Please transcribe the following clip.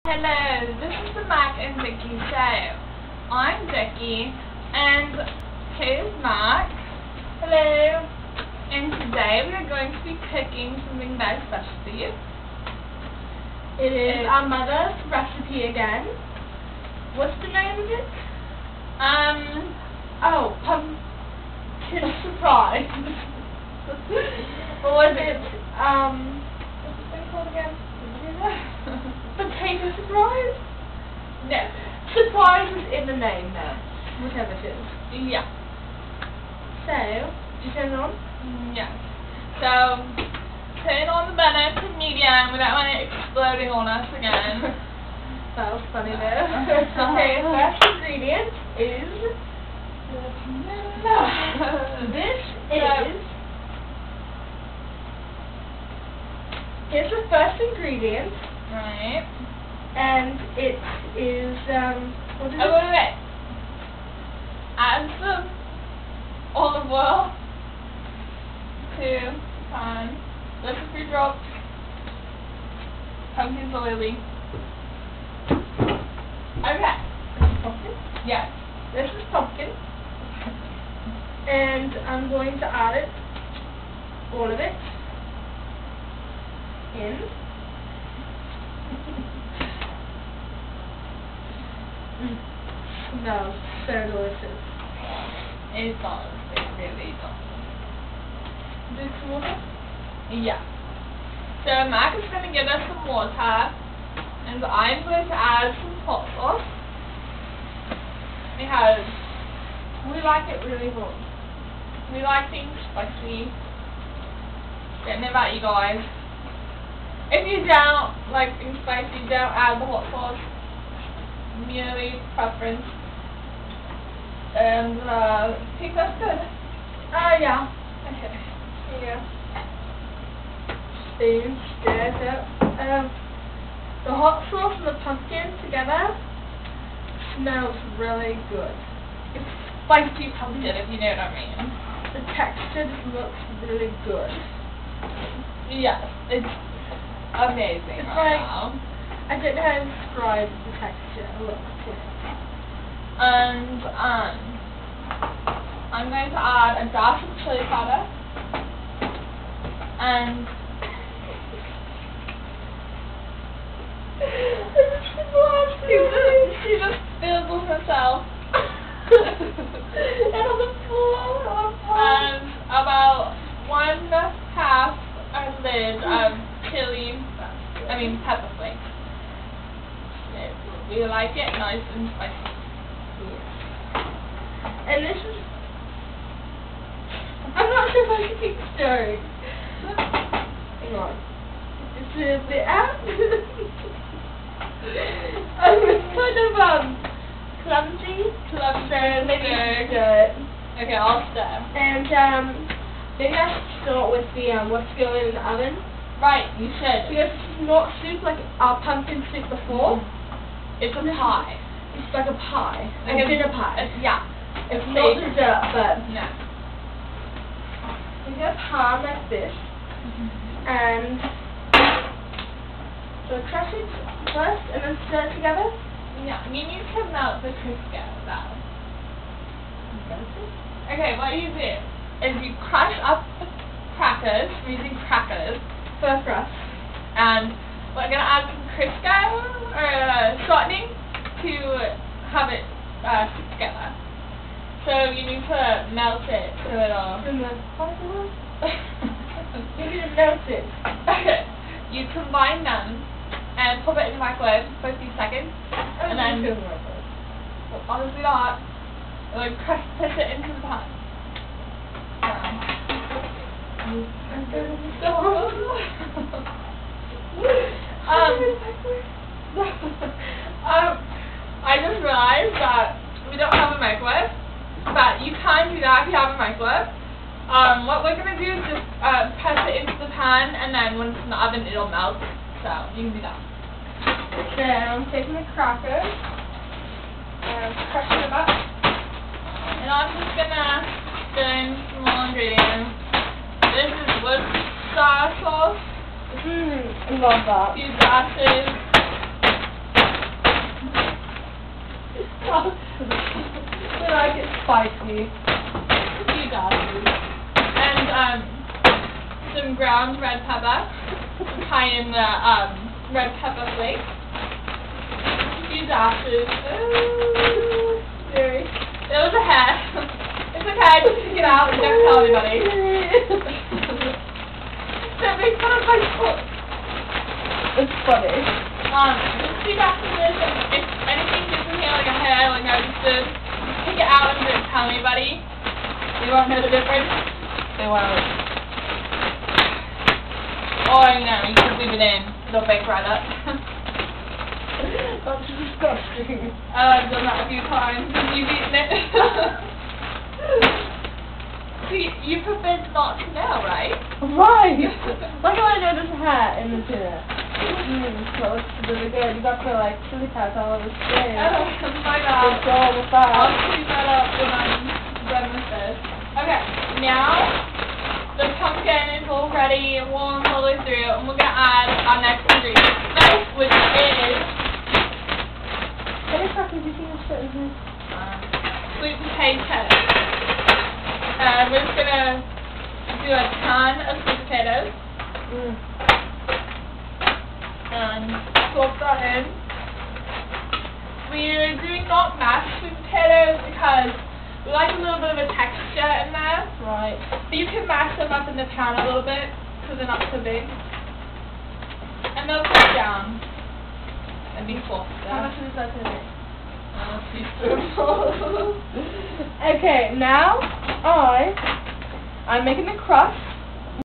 Hello, this is the Mac and Dicky show. I'm Dicky, and here's Mac. Hello. And today we are going to be cooking something very special for you. It is our mother's recipe again. What's the name of it? Pumpkin surprise. Or was it, what's this thing called again? potato surprise? No. Surprise is in the name now. Whatever it is. Yeah. So, did you turn it on? Yes. So, turn on the burner to medium. We don't want it exploding on us again. That was funny though. Okay, first ingredient is here's the first ingredient. Right. And it is what is it? Wait. Add some olive oil to pan. Just a few drops. Pumpkin's oily. Okay. Pumpkin? Yes. This is pumpkin. And I'm going to add it, all of it, in. Smells so delicious. It does. It really does. This water? Yeah. So Mac is going to give us some water, and I'm going to add some hot sauce because we like it really hot. We like things spicy. Don't know about you guys. If you don't like things spicy, don't add the hot sauce. Merely preference. And think that's good. Yeah. Okay. Yeah. Spoon, stir it up. The hot sauce and the pumpkin together smells really good. It's spicy pumpkin, if you know what I mean. The texture just looks really good. Yes, it's amazing. It's right like, now. I don't know how to describe the texture. Look to it. And I'm going to add a dash of chili powder and she just spilled herself. And on the floor. And about 1/2 a lid of pepper flakes. We like it nice and spicy. Yes. And this is, I'm not sure if I can keep stirring. Hang on. It's a bit out. It's kind of clumsy. So maybe stir it. Okay, I'll stir. And maybe I should start with the what's going in the oven. Right, you should. Because it's not soup like our pumpkin soup before. It's a pie. It's like a pie. Like a dinner pie. Yeah. It's not dessert, but no. we get pan like this. And so crush it first and then stir it together. Yeah, you need to melt the Crisco though. Okay, what you do is you crush up the crackers, we're using crackers. First crush. And we're going to add some Crisco or shortening to have it stick together. So you need to melt it so it'll... In the possible? You need to melt it. Okay. You combine them and pop it in the microwave for a few seconds. And then... Well, honestly not. Like push it into the pan. I just realized that we don't have a microwave, but you can do that if you have a microwave. What we're going to do is just press it into the pan, and then when it's in the oven, it'll melt. So you can do that. So I'm taking the crackers and crushing them up. And I'm just going to stir in some more ingredients. This is Worcestershire sauce. I love that. 2 glasses. We like it spicy. You guys. And some ground red pepper. Cayenne red pepper flakes. A few dashes. Ooh, scary. There was a hair. It's okay, just pick it out and don't tell anybody. Don't make fun of my foot. It's funny. Just see back to this, and if anything gets in here, like a hair, like notices, just pick it out and don't tell anybody. They won't know the difference. They won't. Or, you know, you can leave it in. It'll bake right up. That's disgusting. I've done that a few times. You've eaten it. See, you prefer not to know, right? Right! Like how I noticed a hat in the dinner. So it's really good. You got the like chili pads all over the skin. Oh my god. It's all the fat. I'll clean that up when I'm done with this. Okay, now the pumpkin is all ready, warm all the way through, and we're going to add our next ingredient, which is Any crackers you think it's in here? sweet potato. We're just going to do a ton of sweet potatoes. And swap that in. We're doing not mashed sweet potatoes because we like a little bit of a texture in there. Right. But you can mash them up in the pan a little bit because they're not so big. And they'll cook down and be softer. How much is that in it? A teaspoon. Okay, now I'm making the crust.